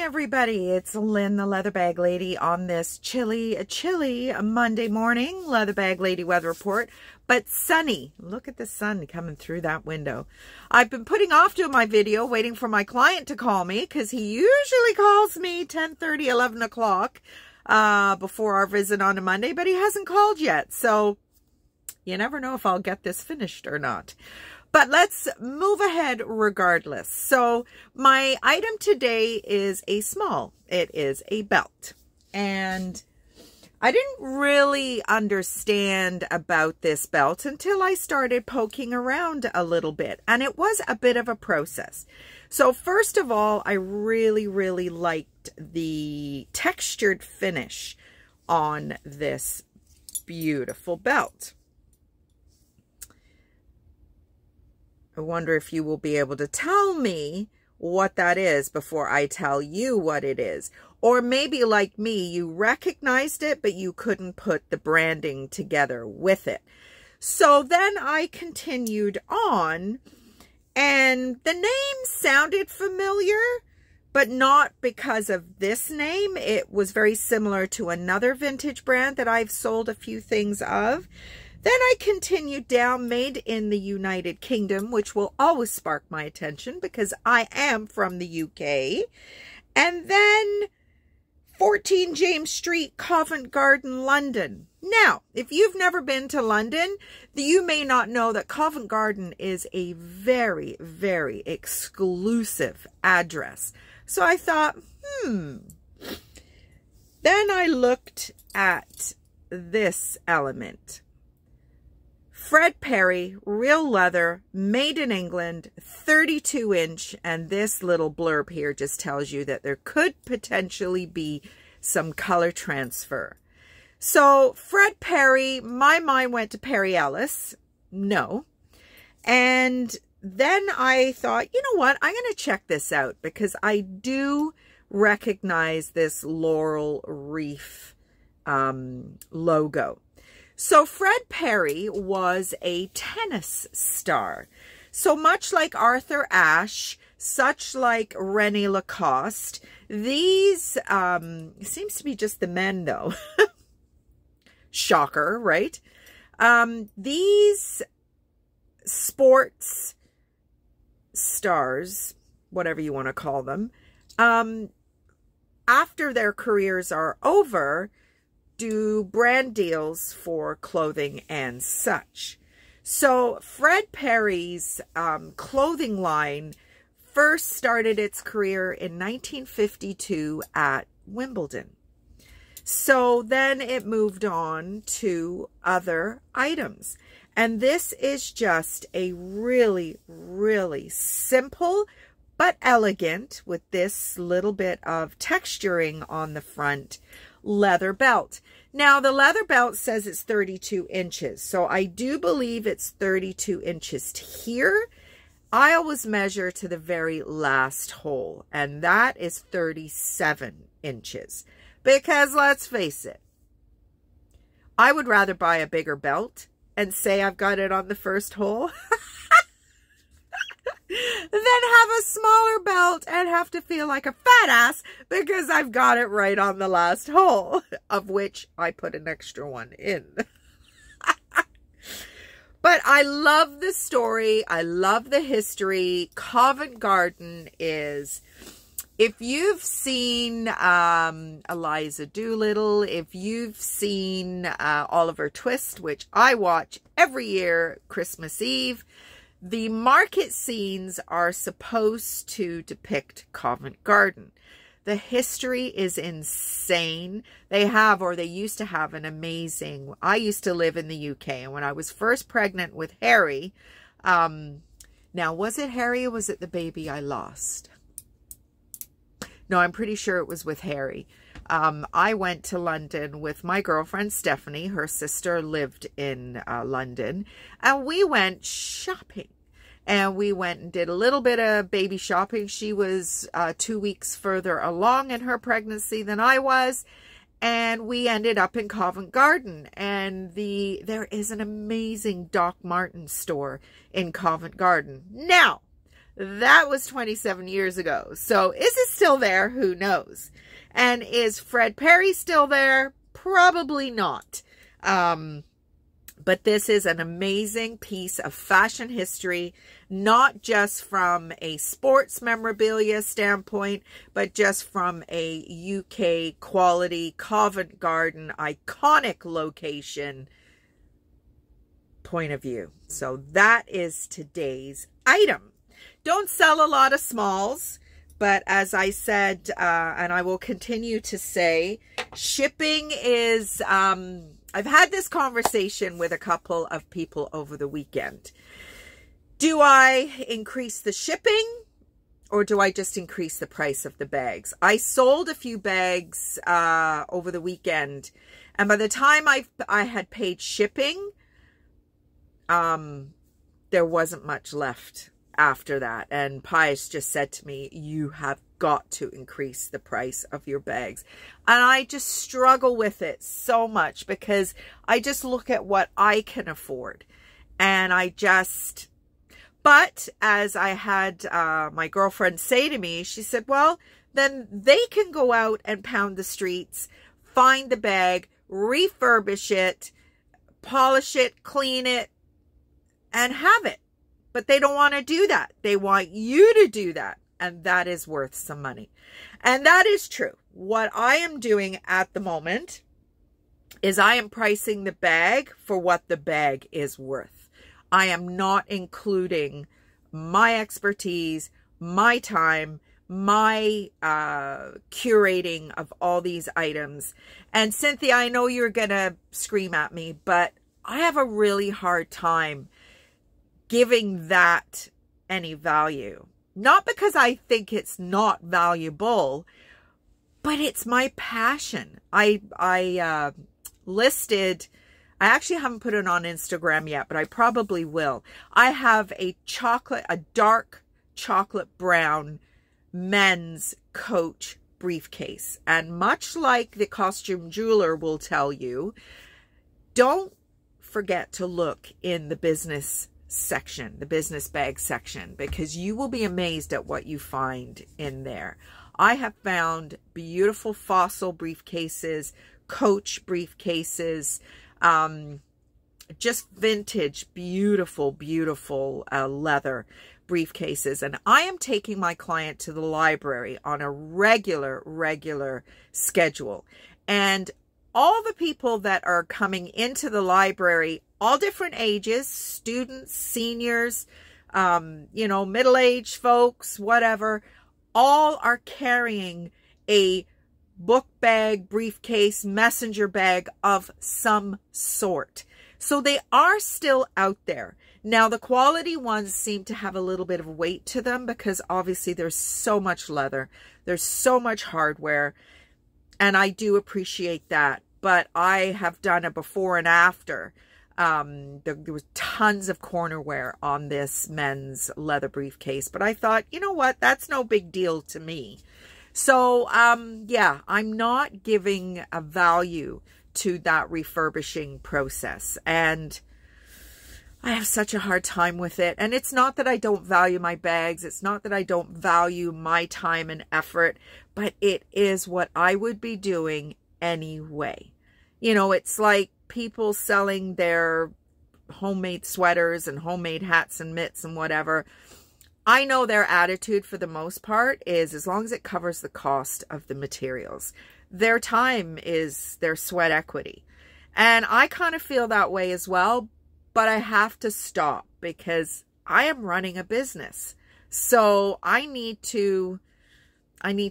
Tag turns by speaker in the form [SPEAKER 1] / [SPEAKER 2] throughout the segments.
[SPEAKER 1] everybody, it's Lynn the Leather Bag Lady on this chilly Monday morning Leather Bag Lady weather report, but sunny. Look at the sun coming through that window. I've been putting off doing my video, waiting for my client to call me, because he usually calls me 10:30, 11 o'clock before our visit on a Monday, but he hasn't called yet, so you never know if I'll get this finished or not. But let's move ahead regardless. So my item today is a small. It is a belt. And I didn't really understand about this belt until I started poking around a little bit. And it was a bit of a process. So first of all, I really liked the textured finish on this beautiful belt. I wonder if you will be able to tell me what that is before I tell you what it is. Or maybe like me, you recognized it, but you couldn't put the branding together with it. So then I continued on, and the name sounded familiar, but not because of this name. It was very similar to another vintage brand that I've sold a few things of. Then I continued down, made in the United Kingdom, which will always spark my attention because I am from the UK. And then 14 James Street, Covent Garden, London. Now, if you've never been to London, you may not know that Covent Garden is a very exclusive address. So I thought, Then I looked at this element. Fred Perry, real leather, made in England, 32 inch, and this little blurb here just tells you that there could potentially be some color transfer. So Fred Perry, my mind went to Perry Ellis. No. And then I thought, you know what, I'm going to check this out because I do recognize this laurel wreath logo. So Fred Perry was a tennis star. So much like Arthur Ashe, such like René Lacoste, these, seems to be just the men though. Shocker, right? These sports stars, whatever you want to call them, after their careers are over, do brand deals for clothing and such. So Fred Perry's clothing line first started its career in 1952 at Wimbledon. So then it moved on to other items. And this is just a really simple but elegant, with this little bit of texturing on the front, leather belt. Now the leather belt says it's 32 inches. So I do believe it's 32 inches here. I always measure to the very last hole, and that is 37 inches. Because let's face it, I would rather buy a bigger belt and say I've got it on the first hole than have a smaller belt and have to feel like a fat ass because I've got it right on the last hole, of which I put an extra one in. But I love the story. I love the history. Covent Garden is, if you've seen Eliza Doolittle, if you've seen Oliver Twist, which I watch every year, Christmas Eve, the market scenes are supposed to depict Covent Garden. The history is insane. They have, or they used to have, an amazing... I used to live in the UK, and when I was first pregnant with Harry, now, was it Harry or was it the baby I lost? No, I'm pretty sure it was with Harry. I went to London with my girlfriend, Stephanie. Her sister lived in London. And we went shopping. And we went and did a little bit of baby shopping. She was 2 weeks further along in her pregnancy than I was. And we ended up in Covent Garden. And there is an amazing Doc Martens store in Covent Garden. Now, That was 27 years ago. So is it still there? Who knows? And is Fred Perry still there? Probably not. But this is an amazing piece of fashion history, not just from a sports memorabilia standpoint, but just from a UK quality Covent Garden iconic location point of view. So that is today's item. Don't sell a lot of smalls, but as I said, and I will continue to say, shipping is, I've had this conversation with a couple of people over the weekend. Do I increase the shipping or do I just increase the price of the bags? I sold a few bags over the weekend, and by the time I had paid shipping, there wasn't much left after that. And Pius just said to me, you have got to increase the price of your bags. And I just struggle with it so much because I just look at what I can afford. And but as I had my girlfriend say to me, she said, well, then they can go out and pound the streets, find the bag, refurbish it, polish it, clean it, and have it. But they don't want to do that. They want you to do that. And that is worth some money. And that is true. What I am doing at the moment is I am pricing the bag for what the bag is worth. I am not including my expertise, my time, my curating of all these items. And Cynthia, I know you're going to scream at me, but I have a really hard time giving that any value. Not because I think it's not valuable, but it's my passion. I listed, I actually haven't put it on Instagram yet, but I probably will. I have a dark chocolate brown men's Coach briefcase. And much like the costume jeweler will tell you, don't forget to look in the business section, the business bag section, because you will be amazed at what you find in there. I have found beautiful Fossil briefcases, Coach briefcases, just vintage, beautiful, beautiful leather briefcases. And I am taking my client to the library on a regular schedule. And all the people that are coming into the library, all different ages, students, seniors, middle-aged folks, whatever, all are carrying a book bag, briefcase, messenger bag of some sort. So they are still out there. Now, the quality ones seem to have a little bit of weight to them because obviously there's so much leather, there's so much hardware, and I do appreciate that. But I have done a before and after. There was tons of cornerware on this men's leather briefcase. But I thought, you know what? That's no big deal to me. So, yeah, I'm not giving a value to that refurbishing process. And I have such a hard time with it. And it's not that I don't value my bags. It's not that I don't value my time and effort. But it is what I would be doing anyway. You know, it's like people selling their homemade sweaters and homemade hats and mitts and whatever. I know their attitude for the most part is as long as it covers the cost of the materials. Their time is their sweat equity. And I kind of feel that way as well, but I have to stop because I am running a business. So I need to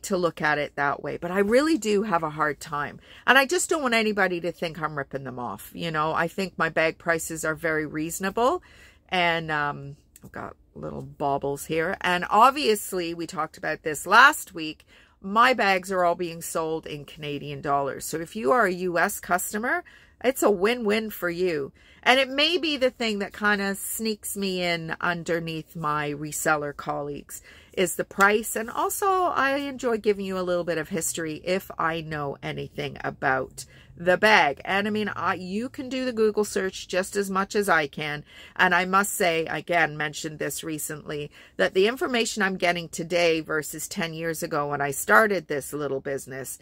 [SPEAKER 1] look at it that way. But I really do have a hard time. And I just don't want anybody to think I'm ripping them off. You know, I think my bag prices are very reasonable. And I've got little baubles here. And obviously, we talked about this last week. My bags are all being sold in Canadian dollars. So if you are a US customer, it's a win-win for you. And it may be the thing that kind of sneaks me in underneath my reseller colleagues is the price. And also I enjoy giving you a little bit of history if I know anything about the bag. And I mean, you can do the Google search just as much as I can. And I must say, again, mentioned this recently, that the information I'm getting today versus 10 years ago when I started this little business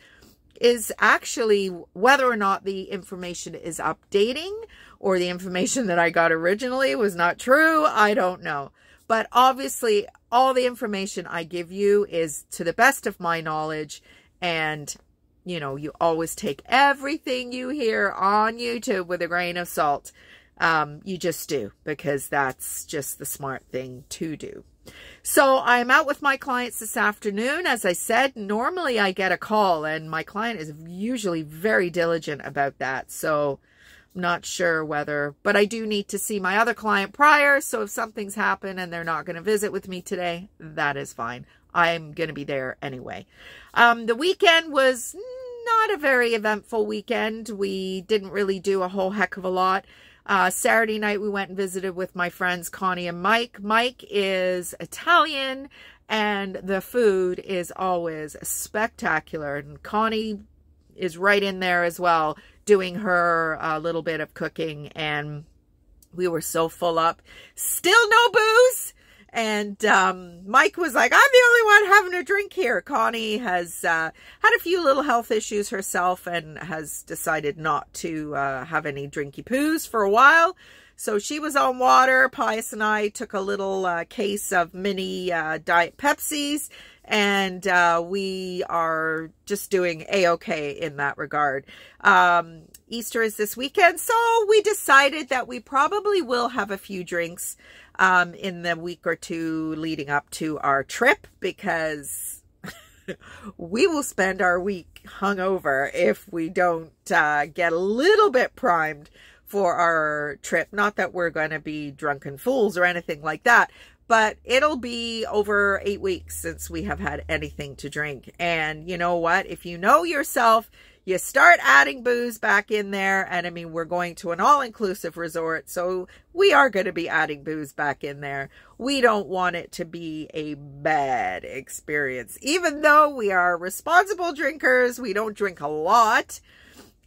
[SPEAKER 1] is actually, whether or not the information is updating or the information that I got originally was not true, I don't know. But obviously, all the information I give you is to the best of my knowledge. And, you know, you always take everything you hear on YouTube with a grain of salt. You just do, because that's just the smart thing to do. So I'm out with my clients this afternoon. As I said, normally I get a call, and my client is usually very diligent about that. So I'm not sure whether, but I do need to see my other client prior. So if something's happened and they're not going to visit with me today, that is fine. I'm going to be there anyway. The weekend was not a very eventful weekend. We didn't really do a whole heck of a lot. Saturday night, we went and visited with my friends Connie and Mike. Mike is Italian, and the food is always spectacular. And Connie is right in there as well, doing her little bit of cooking. And we were so full up. Still no booze. And Mike was like, I'm the only one having a drink here. Connie has had a few little health issues herself and has decided not to have any drinky poos for a while. So she was on water. Pius and I took a little case of mini Diet Pepsis. And we are just doing A-okay in that regard. Easter is this weekend, so we decided that we probably will have a few drinks in the week or two leading up to our trip, because we will spend our week hungover if we don't get a little bit primed for our trip. Not that we're going to be drunken fools or anything like that, but it'll be over 8 weeks since we have had anything to drink. And you know what? If you know yourself, you start adding booze back in there. And I mean, we're going to an all-inclusive resort, so we are going to be adding booze back in there. We don't want it to be a bad experience. Even though we are responsible drinkers, we don't drink a lot.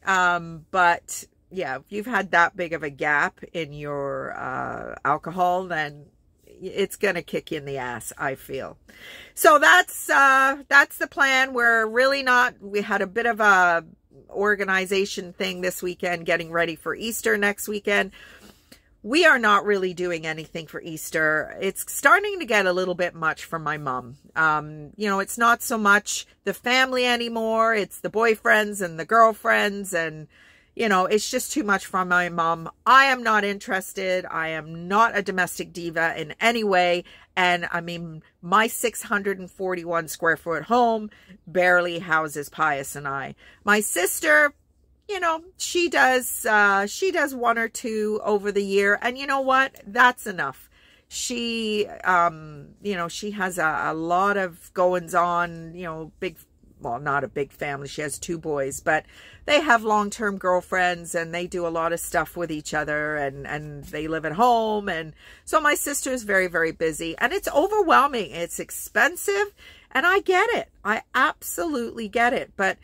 [SPEAKER 1] But yeah, if you've had that big of a gap in your alcohol, then it's going to kick you in the ass, I feel. So that's the plan. We're really not, we had a bit of a organization thing this weekend, getting ready for Easter next weekend. We are not really doing anything for Easter. It's starting to get a little bit much for my mom. You know, it's not so much the family anymore. It's the boyfriends and the girlfriends, and you know, it's just too much for my mom. I am not interested. I am not a domestic diva in any way. And I mean, my 641 square foot home barely houses Pius and I. My sister, you know, she does one or two over the year. And you know what? That's enough. She, you know, she has a lot of goings on, you know, well, not a big family. She has 2 boys, but they have long-term girlfriends, and they do a lot of stuff with each other, and they live at home. And so my sister is very, very busy, and it's overwhelming. It's expensive, and I get it. I absolutely get it. But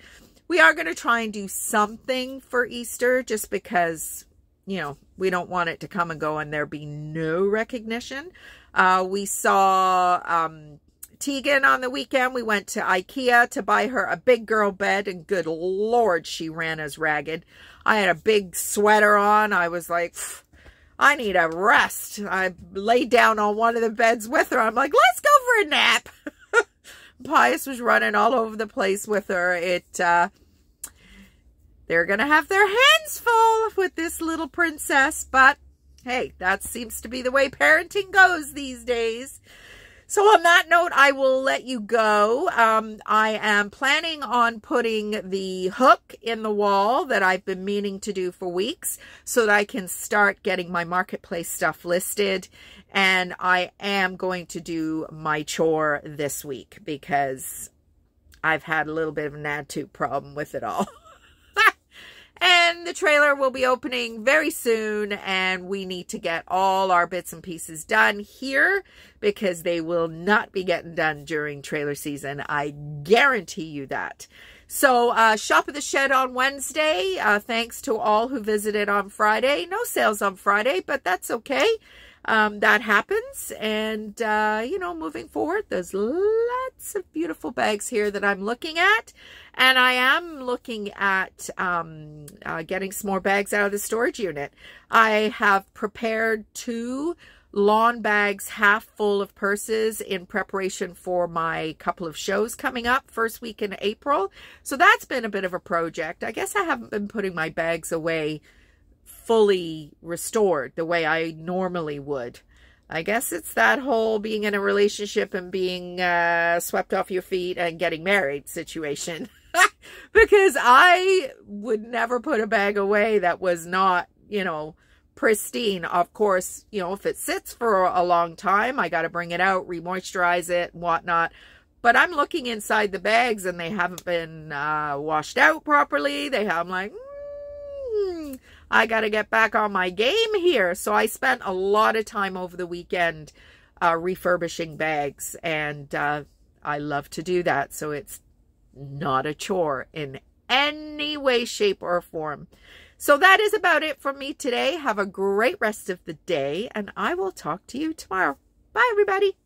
[SPEAKER 1] we are going to try and do something for Easter, just because, you know, we don't want it to come and go and there be no recognition. We saw Tegan on the weekend. We went to IKEA to buy her a big girl bed, and good Lord, she ran as ragged. I had a big sweater on. I was like, I need a rest. I laid down on one of the beds with her. I'm like, let's go for a nap. Pius was running all over the place with her. They're going to have their hands full with this little princess, but hey, that seems to be the way parenting goes these days. So on that note, I will let you go. I am planning on putting the hook in the wall that I've been meaning to do for weeks, so that I can start getting my marketplace stuff listed. And I am going to do my chore this week, because I've had a little bit of an attitude problem with it all. And the trailer will be opening very soon, and we need to get all our bits and pieces done here because they will not be getting done during trailer season. I guarantee you that. So shop at the shed on Wednesday. Thanks to all who visited on Friday. No sales on Friday, but that's okay. That happens. And, you know, moving forward, there's lots of beautiful bags here that I'm looking at. And I am looking at getting some more bags out of the storage unit. I have prepared 2 lawn bags half full of purses in preparation for my couple of shows coming up first week in April. So that's been a bit of a project. I guess I haven't been putting my bags away fully restored the way I normally would. I guess it's that whole being in a relationship and being swept off your feet and getting married situation. Because I would never put a bag away that was not, you know, pristine. Of course, you know, if it sits for a long time, I got to bring it out, re-moisturize it and whatnot. But I'm looking inside the bags and they haven't been washed out properly. I'm like, I got to get back on my game here. So I spent a lot of time over the weekend refurbishing bags, and I love to do that. So it's not a chore in any way, shape, or form. So that is about it for me today. Have a great rest of the day, and I will talk to you tomorrow. Bye, everybody.